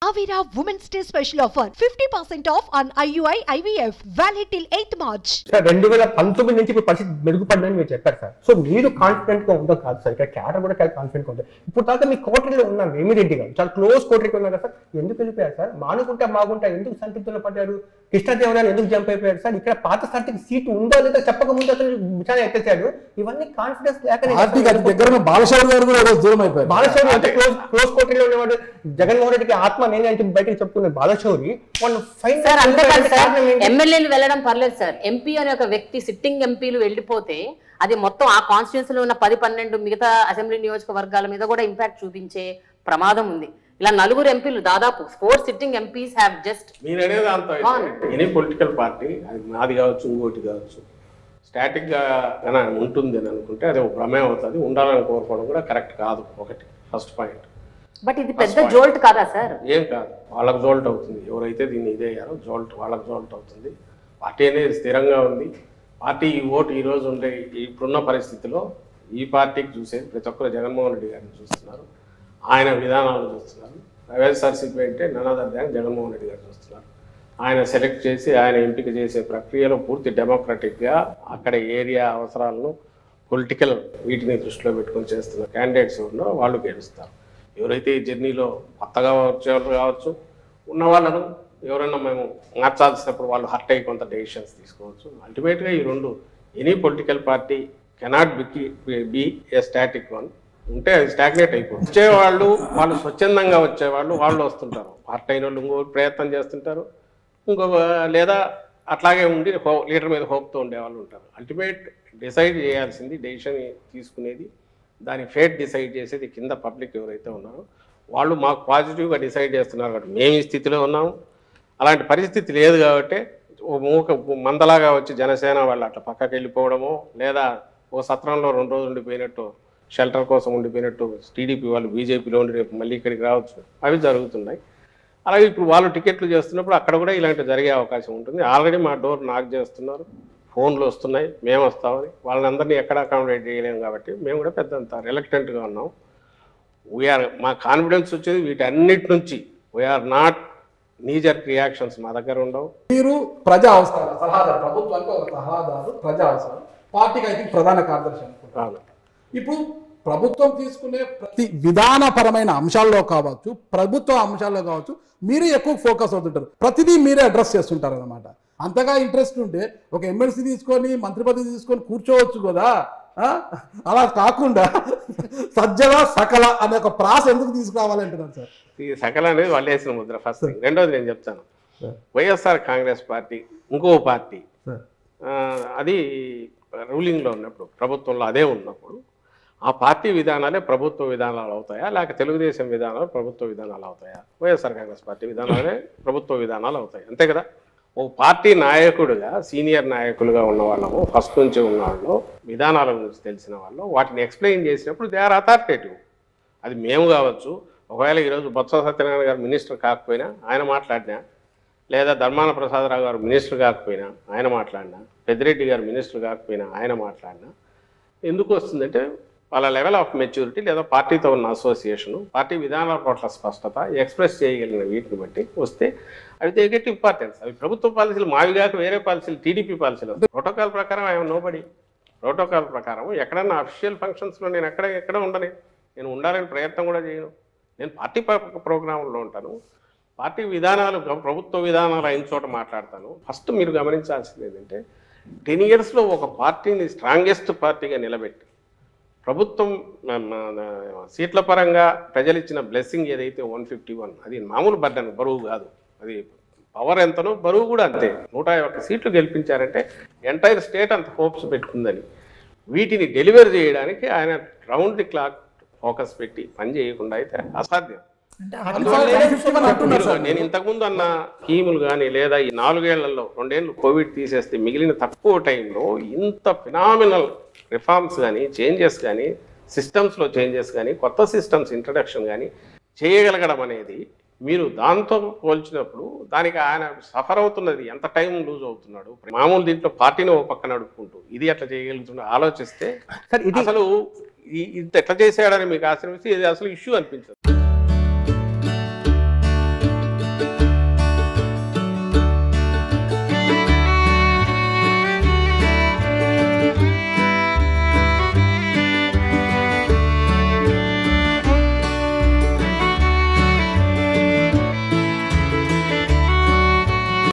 Avira Women's Day special offer 50% off on IUI IVF valid till 8th March. Sir 2019 నుంచి ఇప్పుడు పరిస్థితి మెరుగుపడిందని మీరు చెప్పారు సార్. సో మీరు కాన్ఫిడెంట్ గా ఉందో కాదు సార్, ఇక్కడ క్యాడర్ కూడా చాలా కాన్ఫిడెంట్ గా ఉంది. ఇప్పుడు దాకా మీ కోటరీలో ఉన్నారు వేమిరెడ్డి గారు, చాలా క్లోజ్ కోటరీకి ఉన్నారు సార్. ఎందుకు వెళ్ళిపోయారు సార్? మానుకుంటా మాగుంటా ఎందుకు సంతృప్తిలో పడ్డారు? కృష్ణదేవరాయలు ఎందుకు జంప్ అయిపోయారు సార్? ఇక్కడ పాత స్థాయికి సీటు ఉందో లేదా చెప్పకముందు అతను విచారణ ఎత్తేసాడు. ఇవన్నీ కాన్ఫిడెన్స్ లేక బాలశౌరి గారు కూడా దూరం అయిపోయారు. బాలశౌరి అంటే క్లోజ్ కోటరీలో ఉన్నవాడు జగన్మోహన్ రెడ్డికి ఆత్మ నేనే అంటే బయటకు చెప్పుకున్న బాలశౌరి ఎమ్మెల్యేలు వెళ్ళడం పర్లేదు సార్. ఎంపీ అనే ఒక వ్యక్తి సిట్టింగ్ ఎంపీలు వెళ్ళిపోతే అది మొత్తం ఆ కాన్స్టిట్యూన్సీలో ఉన్న 10-12 మిగతా అసెంబ్లీ నియోజకవర్గాల మీద కూడా ఇంపాక్ట్ చూపించే ప్రమాదం ఉంది. ఇలా 4 ఎంపీలు దాదాపు 4 సిట్టింగ్ ఎంపీస్ హ్యావ్ జస్ట్ మీరనేది అంత ఎనీ పొలిటికల్ పార్టీ అది నాది కావచ్చు ఇంకోటి కావచ్చు స్టాటిక్ గా ఉంటుంది అని అనుకుంటే అది ఒక ప్రమేయం అవుతుంది. ఉండాలని కోరుకోవడం కూడా కరెక్ట్ కాదు. ఒకటి ఫస్ట్ పాయింట్. బట్ ఇది పెద్ద జోల్ట్ కాదా సార్? ఏం కాదు, వాళ్ళకి జోల్ట్ అవుతుంది. ఎవరైతే దీన్ని ఇదే అయ్యారో జోల్ట్ వాళ్ళకి జోల్ట్ అవుతుంది. పార్టీ అనేది స్థిరంగా ఉంది. పార్టీ ఈ ఓటు ఈ రోజు ఉండే ఇప్పుడున్న పరిస్థితిలో ఈ పార్టీకి చూసేది ప్రతి ఒక్కరు జగన్మోహన్ రెడ్డి గారిని చూస్తున్నారు, ఆయన విధానాలు చూస్తున్నారు. వైఎస్ఆర్సీపీ అంటే నన్నదర్ దాన్ జగన్మోహన్ రెడ్డి గారు చూస్తున్నారు. ఆయన సెలెక్ట్ చేసి ఆయన ఎంపిక చేసే ప్రక్రియలో పూర్తి డెమోక్రటిక్గా అక్కడ ఏరియా అవసరాలను పొలిటికల్ వీటిని దృష్టిలో పెట్టుకొని చేస్తున్న క్యాండిడేట్స్ ఉన్నారో వాళ్ళు గెలుస్తారు. ఎవరైతే ఈ జర్నీలో కొత్తగా వచ్చేవాళ్ళు కావచ్చు, ఉన్న వాళ్ళను ఎవరైనా మేము మార్చాల్సినప్పుడు వాళ్ళు హర్ట్ అయ్యి కొంత డెసిషన్స్ తీసుకోవచ్చు. అల్టిమేట్గా ఈ రెండు any political party cannot be A static one. ఉంటే అది స్టాగ్నేట్ అయిపోతుంది. వచ్చేవాళ్ళు వాళ్ళు స్వచ్ఛందంగా వచ్చేవాళ్ళు వాళ్ళు వస్తుంటారు, హర్ట్ అయిన వాళ్ళు ఇంకో ప్రయత్నం చేస్తుంటారు, ఇంకొక లేదా అట్లాగే ఉండి లీడర్ మీద హోప్తో ఉండేవాళ్ళు ఉంటారు. అల్టిమేట్ డిసైడ్ చేయాల్సింది, డెసిషన్ తీసుకునేది, దాని ఫేట్ డిసైడ్ చేసేది కింద పబ్లిక్ ఎవరైతే ఉన్నారో వాళ్ళు. మాకు పాజిటివ్గా డిసైడ్ చేస్తున్నారు కాబట్టి మేము ఈ స్థితిలో ఉన్నాము. అలాంటి పరిస్థితి లేదు కాబట్టి మందలాగా వచ్చి జనసేన వాళ్ళు అట్లా పక్కకి వెళ్ళిపోవడమో లేదా ఓ సత్రంలో 2 రోజులు ఉండిపోయినట్టు షెల్టర్ కోసం ఉండిపోయినట్టు టీడీపీ వాళ్ళు బీజేపీలో ఉండి రేపు మళ్ళీ ఇక్కడికి రావచ్చు, అవి జరుగుతున్నాయి. అలాగే ఇప్పుడు వాళ్ళు టికెట్లు చేస్తున్నప్పుడు అక్కడ కూడా ఇలాంటివి జరిగే అవకాశం ఉంటుంది. ఆల్రెడీ మా డోర్ నాక్ చేస్తున్నారు, ఫోన్లు వస్తున్నాయి, మేము వస్తామని. వాళ్ళని అందరినీ ఎక్కడ అకామిడేట్ చేయలేము కాబట్టి మేము కూడా పెద్దంత రిలక్టెంట్గా ఉన్నాం. మా కాన్ఫిడెన్స్ వచ్చేది వీటన్నిటి నుంచి. వీఆర్ నాట్ నీజర్ రియాక్షన్స్ మా దగ్గర ఉండవు. మీరు ప్రజా అవసరాలు సలహాదారు, ప్రభుత్వానికి ఒక సలహాదారు, ప్రజా అవసరాలు పార్టీకి అయితే ప్రధాన కార్యదర్శి అనుకుంటున్నాను. ఇప్పుడు ప్రభుత్వం తీసుకునే ప్రతి విధానపరమైన అంశాల్లో కావచ్చు, ప్రభుత్వ అంశాల్లో కావచ్చు, మీరు ఎక్కువ ఫోకస్ అవుతుంటారు, ప్రతిదీ మీరే అడ్రస్ చేస్తుంటారు అనమాట. అంతగా ఇంట్రెస్ట్ ఉంటే ఒక ఎమ్మెల్సీ తీసుకొని మంత్రి పదవి తీసుకొని కూర్చోవచ్చు కదా. అలా కాకుండా సజ్జల సకల అనే ఒక ప్రాస ఎందుకు తీసుకురావాలంటున్నాను సార్? ఈ సకల అనేది వాళ్ళు వేసిన ముద్ర ఫస్ట్ థింగ్. రెండోది నేను చెప్తాను, వైఎస్ఆర్ కాంగ్రెస్ పార్టీ ఇంకో పార్టీ అది రూలింగ్లో ఉన్నప్పుడు, ప్రభుత్వంలో అదే ఉన్నప్పుడు ఆ పార్టీ విధానాలే ప్రభుత్వ విధానాలు అవుతాయా, లేక తెలుగుదేశం విధానాలు ప్రభుత్వ విధానాలు అవుతాయా? వైఎస్ఆర్ కాంగ్రెస్ పార్టీ విధానాలే ప్రభుత్వ విధానాలు అవుతాయి, అంతే కదా. ఓ పార్టీ నాయకుడిగా సీనియర్ నాయకులుగా ఉన్న వాళ్ళము, ఫస్ట్ నుంచి ఉన్న వాళ్ళు, విధానాల గురించి తెలిసిన వాళ్ళు వాటిని ఎక్స్ప్లెయిన్ చేసినప్పుడు దే ఆర్ అథారిటేటివ్. అది మేము కావచ్చు, ఒకవేళ ఈరోజు బొత్స సత్యనారాయణ గారు మినిస్టర్ కాకపోయినా ఆయన మాట్లాడినా, లేదా ధర్మాన ప్రసాదరావు గారు మినిస్టర్ కాకపోయినా ఆయన మాట్లాడినా, పెద్దిరెడ్డి గారు మినిస్టర్ కాకపోయినా ఆయన మాట్లాడినా, ఎందుకు వస్తుందంటే వాళ్ళ లెవెల్ ఆఫ్ మెచ్యూరిటీ లేదా పార్టీతో ఉన్న అసోసియేషను, పార్టీ విధానాల పట్ల స్పష్టత, ఎక్స్ప్రెస్ చేయగలిగిన వీటిని బట్టి వస్తే అవి దే గెట్ ఇంపార్టెన్స్. అవి ప్రభుత్వ పాలసీలు మావి కాక వేరే పాలసీలు, టీడీపీ పాలసీలు. ప్రోటోకాల్ ప్రకారం ఐఎమ్ నోబడి. ప్రోటోకాల్ ప్రకారం ఎక్కడన్నా అఫీషియల్ ఫంక్షన్స్లో నేను ఎక్కడ ఉండని, నేను ఉండాలని ప్రయత్నం కూడా చేయను. నేను పార్టీ ప్రోగ్రాంలో ఉంటాను, పార్టీ విధానాలు ప్రభుత్వ విధానాలు అయిన చోట మాట్లాడతాను. ఫస్ట్ మీరు గమనించాల్సింది ఏంటంటే 10 yearsలో ఒక పార్టీని స్ట్రాంగెస్ట్ పార్టీగా నిలబెట్టి ప్రభుత్వం సీట్ల పరంగా ప్రజలు ఇచ్చిన బ్లెస్సింగ్ ఏదైతే 151, అది మామూలు బర్డన్, బరువు కాదు. అది పవర్ ఎంతనో బరువు కూడా అంతే. 101 సీట్లు గెలిపించారంటే ఎంటైర్ స్టేట్ అంత హోప్స్ పెట్టుకుందని. వీటిని డెలివర్ చేయడానికి ఆయన రౌండ్ ది క్లాక్ ఫోకస్ పెట్టి పని చేయకుండా అయితే అసాధ్యం. నేను ఇంతకుముందు అన్న స్కీములు కానీ లేదా ఈ 4 ఏళ్లలో 2 ఏళ్ళు కోవిడ్ తీసేస్తే మిగిలిన తక్కువ టైంలో ఇంత ఫినామినల్ రిఫార్మ్స్ కానీ, చేంజెస్ కానీ, సిస్టమ్స్లో చేంజెస్ కానీ, కొత్త సిస్టమ్స్ ఇంట్రడక్షన్ కానీ చేయగలగడం అనేది మీరు దాంతో పోల్చినప్పుడు దానికి ఆయన సఫర్ అవుతున్నది, ఎంత టైం లూజ్ అవుతున్నాడు. మామూలు దీంట్లో పార్టీని ఓ పక్కన నడుపుకుంటూ ఇది ఎట్లా చేయగలుగుతున్నా ఆలోచిస్తే అసలు ఇది ఎట్లా చేసాడని మీకు ఆశ్రమిస్తే ఇది అసలు ఇష్యూ అనిపించదు.